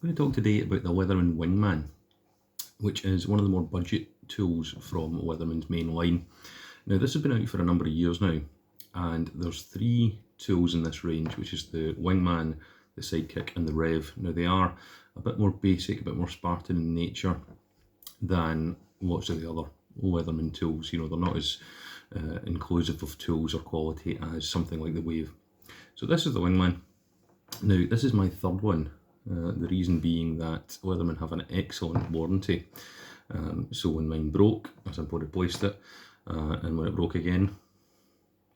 I'm going to talk today about the Leatherman Wingman, which is one of the more budget tools from Leatherman's main line. Now this has been out for a number of years now, and there's three tools in this range, which is the Wingman, the Sidekick and the Rev. Now they are a bit more basic, a bit more Spartan in nature than lots of the other Leatherman tools. You know, they're not as inclusive of tools or quality as something like the Wave. So this is the Wingman. Now this is my third one. The reason being that Leatherman have an excellent warranty. So when mine broke, I simply replaced it, and when it broke again,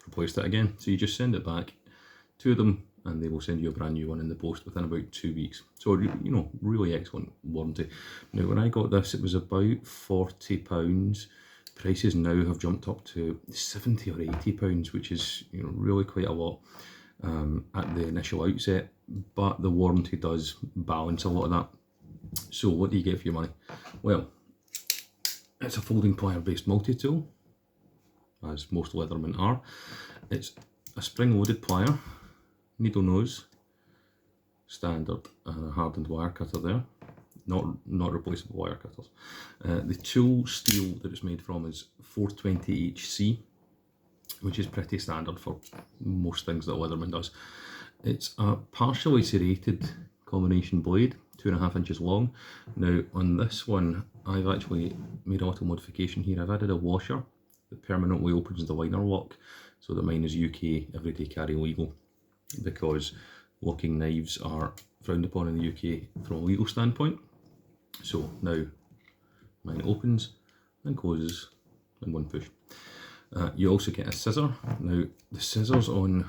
replaced it again. So you just send it back to them and they will send you a brand new one in the post within about 2 weeks. So, you know, really excellent warranty. Now when I got this, it was about £40. Prices now have jumped up to £70 or £80, which is, you know, really quite a lot at the initial outset, but the warranty does balance a lot of that. So what do you get for your money? Well, it's a folding plier based multi-tool, as most Leatherman are. It's a spring loaded plier, needle nose, standard hardened wire cutter there, not replaceable wire cutters. The tool steel that it's made from is 420 HC, which is pretty standard for most things that Leatherman does. It's a partially serrated combination blade, 2.5 inches long. Now on this one, I've actually made a little modification here. I've added a washer that permanently opens the liner lock, so that mine is UK everyday carry legal, because locking knives are frowned upon in the UK from a legal standpoint. So now mine opens and closes in one push. You also get a scissor. Now the scissors on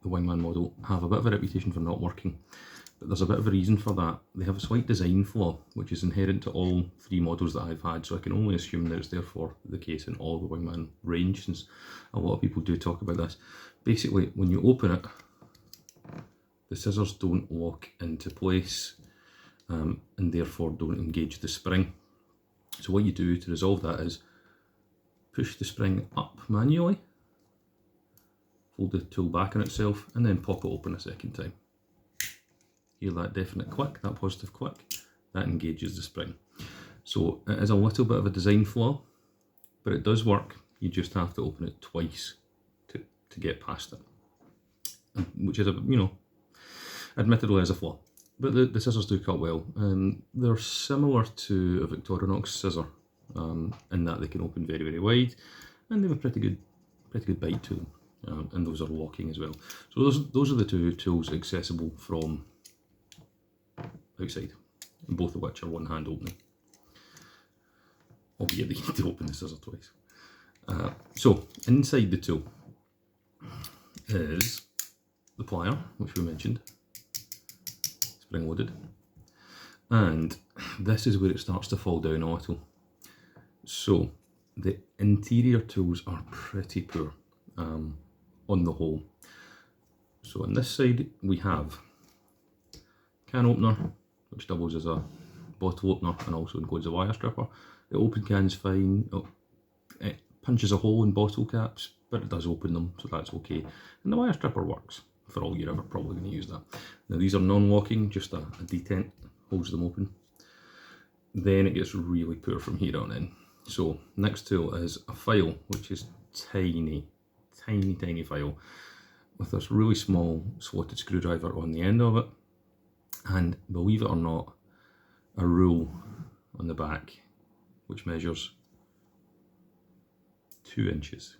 the Wingman model have a bit of a reputation for not working, but there's a bit of a reason for that. They have a slight design flaw, which is inherent to all three models that I've had, so I can only assume that it's therefore the case in all the Wingman range, since a lot of people do talk about this. Basically, when you open it, the scissors don't lock into place, and therefore don't engage the spring. So what you do to resolve that is push the spring up manually, fold the tool back on itself, and then pop it open a second time. Hear that definite click, that positive click, that engages the spring. So it is a little bit of a design flaw, but it does work. You just have to open it twice to get past it, which is, you know, admittedly is a flaw. But the scissors do cut well. They're similar to a Victorinox scissor, in that they can open very, very wide, and they have a pretty good bite to them, and those are locking as well. So those are the two tools accessible from outside, both of which are one hand opening, albeit they need to open the scissor twice. So inside the tool is the plier, which we mentioned, spring loaded, and this is where it starts to fall down a little. So the interior tools are pretty poor on the whole. So on this side we have can opener, which doubles as a bottle opener and also includes a wire stripper. The open can's fine. It punches a hole in bottle caps, but it does open them, so that's okay. And the wire stripper works for all you're ever probably going to use that. Now these are non-locking, just a detent holds them open. Then it gets really poor from here on in. So next tool is a file, which is tiny file, with this really small slotted screwdriver on the end of it, and believe it or not, a rule on the back which measures 2 inches.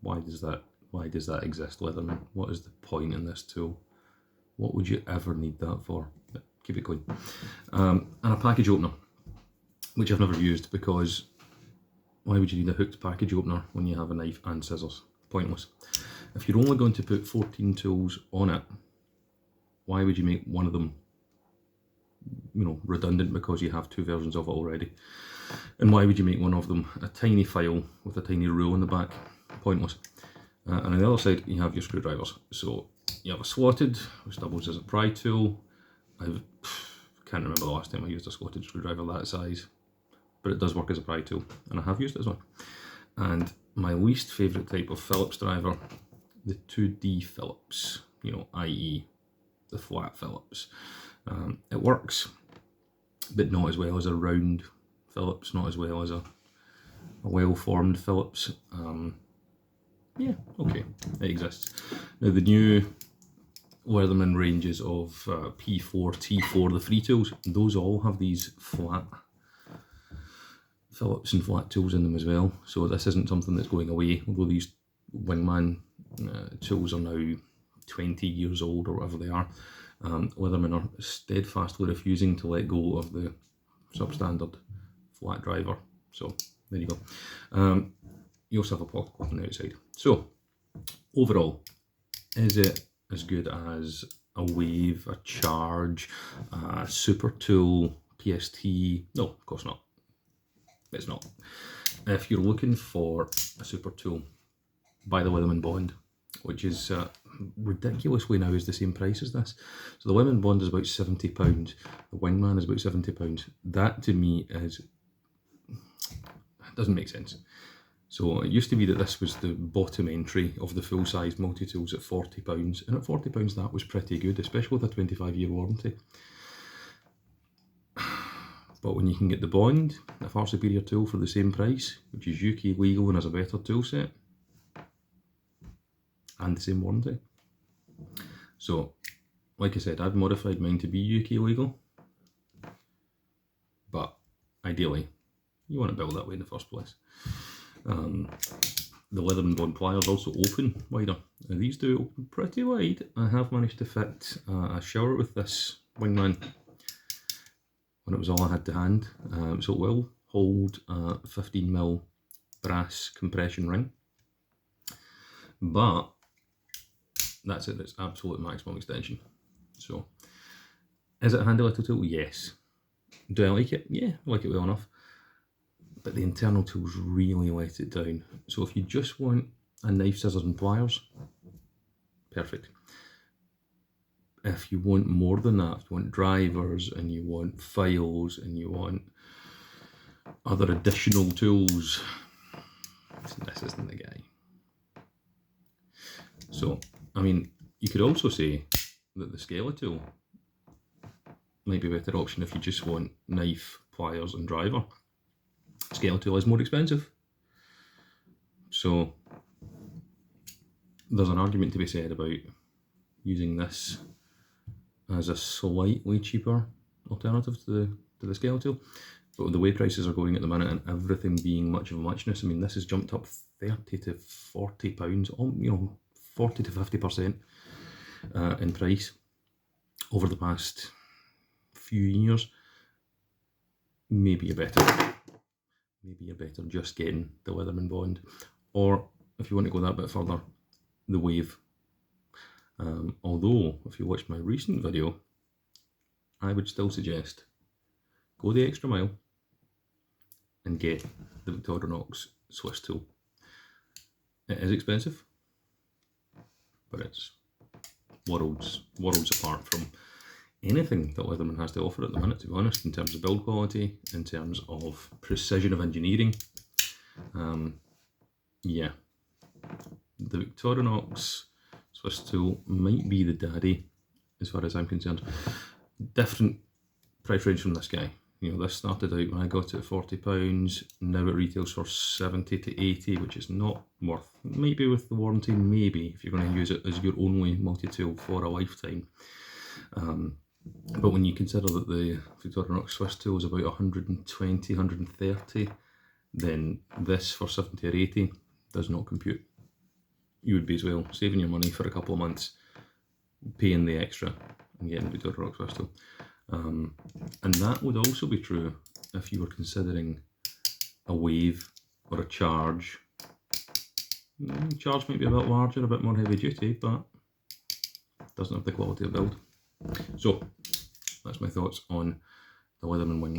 Why does that exist, Leatherman? What is the point in this tool? What would you ever need that for? Keep it clean. And a package opener, which I've never used, because why would you need a hooked package opener when you have a knife and scissors? Pointless. If you're only going to put 14 tools on it, why would you make one of them, you know, redundant because you have two versions of it already? And why would you make one of them a tiny file with a tiny rule on the back? Pointless. And on the other side you have your screwdrivers. So you have a slotted, which doubles as a pry tool. I can't remember the last time I used a slotted screwdriver that size, but it does work as a pry tool, and I have used it as one. And my least favourite type of Phillips driver, the 2D Phillips, you know, i.e. the flat Phillips. It works, but not as well as a round Phillips, not as well as a well-formed Phillips. Yeah, okay, it exists. Now the new Leatherman ranges of P4, T4, the free tools, those all have these flat Phillips and flat tools in them as well. So this isn't something that's going away, although these Wingman tools are now 20 years old or whatever they are. Leatherman are steadfastly refusing to let go of the substandard flat driver. So there you go. You also have a pocket clip on the outside. So overall, is it as good as a Wave, a Charge, a Super Tool, PST? No, of course not. It's not. If you're looking for a Super Tool, buy the Leatherman Bond, which is ridiculously now is the same price as this. So the Leatherman Bond is about £70, the Wingman is about £70. That to me doesn't make sense. So it used to be that this was the bottom entry of the full-sized multi-tools at £40, and at £40 that was pretty good, especially with a 25-year warranty. But when you can get the Bond, a far superior tool for the same price, which is UK legal and has a better tool set, and the same warranty. So, like I said, I've modified mine to be UK legal, but ideally, you want to build that way in the first place. The Leatherman Bond pliers also open wider. Now, these do open pretty wide. I have managed to fit a shower with this Wingman when it was all I had to hand. So it will hold a 15mm brass compression ring, but that's it, it's absolute maximum extension. So, is it a handy little tool? Yes. Do I like it? Yeah, I like it well enough. But the internal tools really let it down. So if you just want a knife, scissors and pliers, perfect. If you want more than that, if you want drivers and you want files and you want other additional tools, this isn't the guy. So, I mean, you could also say that the Skeletal might be a better option if you just want knife, pliers and driver. Skeletal is more expensive. So there's an argument to be said about using this as a slightly cheaper alternative to the Skeletal. But with the way prices are going at the minute and everything being much of a muchness, I mean, this has jumped up £30 to £40, you know, 40 to 50% in price over the past few years. Maybe you're better just getting the Leatherman Bond, or if you want to go that bit further, the Wave. Although, if you watched my recent video, I would still suggest go the extra mile and get the Victorinox Swiss tool. It is expensive, but it's worlds apart from anything that Leatherman has to offer at the minute, to be honest, in terms of build quality, in terms of precision of engineering. Yeah, the Victorinox Swiss tool might be the daddy as far as I'm concerned. Different price range from this guy. You know, this started out when I got it at £40, now it retails for 70 to 80, which is not worth, maybe with the warranty, maybe if you're going to use it as your only multi-tool for a lifetime. But when you consider that the Victorinox Swiss tool is about 120, 130, then this for 70 or 80 does not compute. You would be as well saving your money for a couple of months, paying the extra and getting the Victorinox Swiss tool. And that would also be true if you were considering a Wave or a Charge. Charge might be a bit larger, a bit more heavy duty, but doesn't have the quality of build. So that's my thoughts on the Leatherman Wingman.